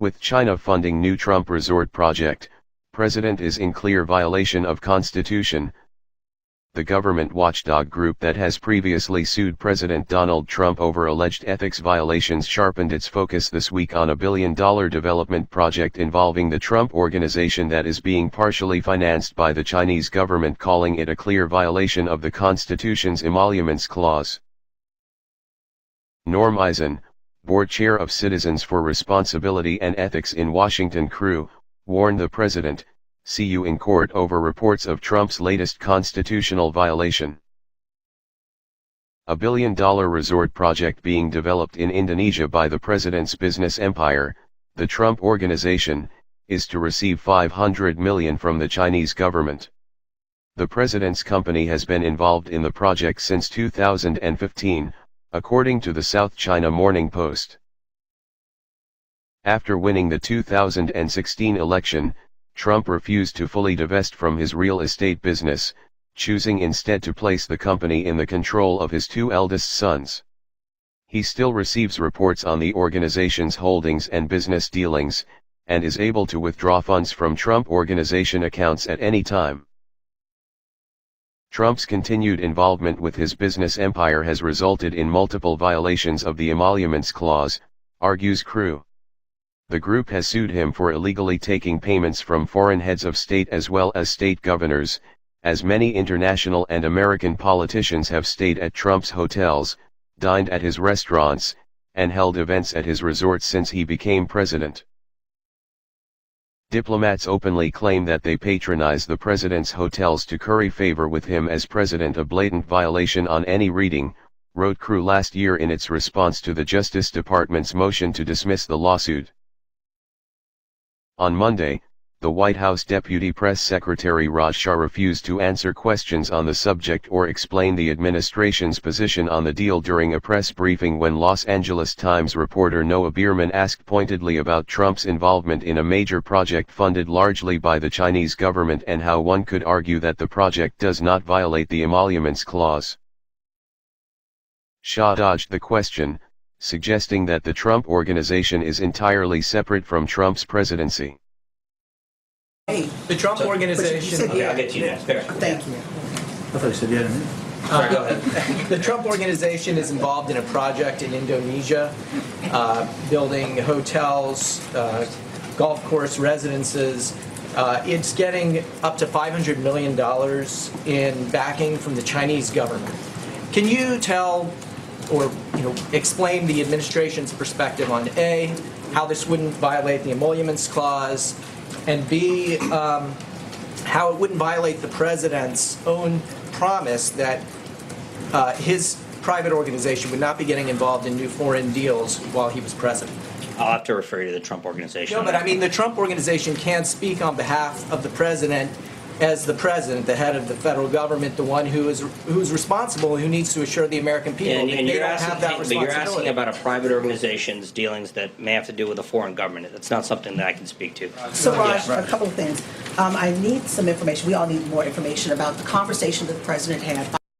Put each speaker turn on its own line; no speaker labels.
With China funding new Trump resort project, President is in clear violation of Constitution. The government watchdog group that has previously sued President Donald Trump over alleged ethics violations sharpened its focus this week on a billion-dollar development project involving the Trump Organization that is being partially financed by the Chinese government, calling it a clear violation of the Constitution's Emoluments Clause. Norm Eisen, board chair of Citizens for Responsibility and Ethics in Washington CREW, warned the president, "See you in court" over reports of Trump's latest constitutional violation. A billion-dollar resort project being developed in Indonesia by the president's business empire, the Trump Organization, is to receive $500 million from the Chinese government. The president's company has been involved in the project since 2015, according to the South China Morning Post. After winning the 2016 election, Trump refused to fully divest from his real estate business, choosing instead to place the company in the control of his two eldest sons. He still receives reports on the organization's holdings and business dealings, and is able to withdraw funds from Trump Organization accounts at any time. Trump's continued involvement with his business empire has resulted in multiple violations of the Emoluments Clause, argues CREW. The group has sued him for illegally taking payments from foreign heads of state as well as state governors, as many international and American politicians have stayed at Trump's hotels, dined at his restaurants, and held events at his resorts since he became president. Diplomats openly claim that they patronize the president's hotels to curry favor with him as president, a blatant violation on any reading, wrote CREW last year in its response to the Justice Department's motion to dismiss the lawsuit. On Monday, the White House Deputy Press Secretary Raj Shah refused to answer questions on the subject or explain the administration's position on the deal during a press briefing when Los Angeles Times reporter Noah Bierman asked pointedly about Trump's involvement in a major project funded largely by the Chinese government and how one could argue that the project does not violate the Emoluments Clause. Shah dodged the question, suggesting that the Trump Organization is entirely separate from Trump's presidency.
The Trump Organization...
Okay, I'll get to you next.
Thank you.
I thought you said you had a minute. Sorry, go ahead.
The Trump Organization is involved in a project in Indonesia, building hotels, golf course residences. It's getting up to $500 million in backing from the Chinese government. Can you tell or explain the administration's perspective on A, how this wouldn't violate the Emoluments Clause, and B, how it wouldn't violate the president's own promise that his private organization would not be getting involved in new foreign deals while he was president?
I'll have to refer you to the Trump Organization.
No, but I mean, the Trump Organization can't speak on behalf of the president as the president, the head of the federal government, the one who's responsible, who needs to assure the American people
And
that they
you're
don't
asking,
have that
but
responsibility.
you're asking about a private organization's dealings that may have to do with a foreign government. That's not something that I can speak to.
So, Raj, a couple of things. I need some information. We all need more information about the conversation that the president had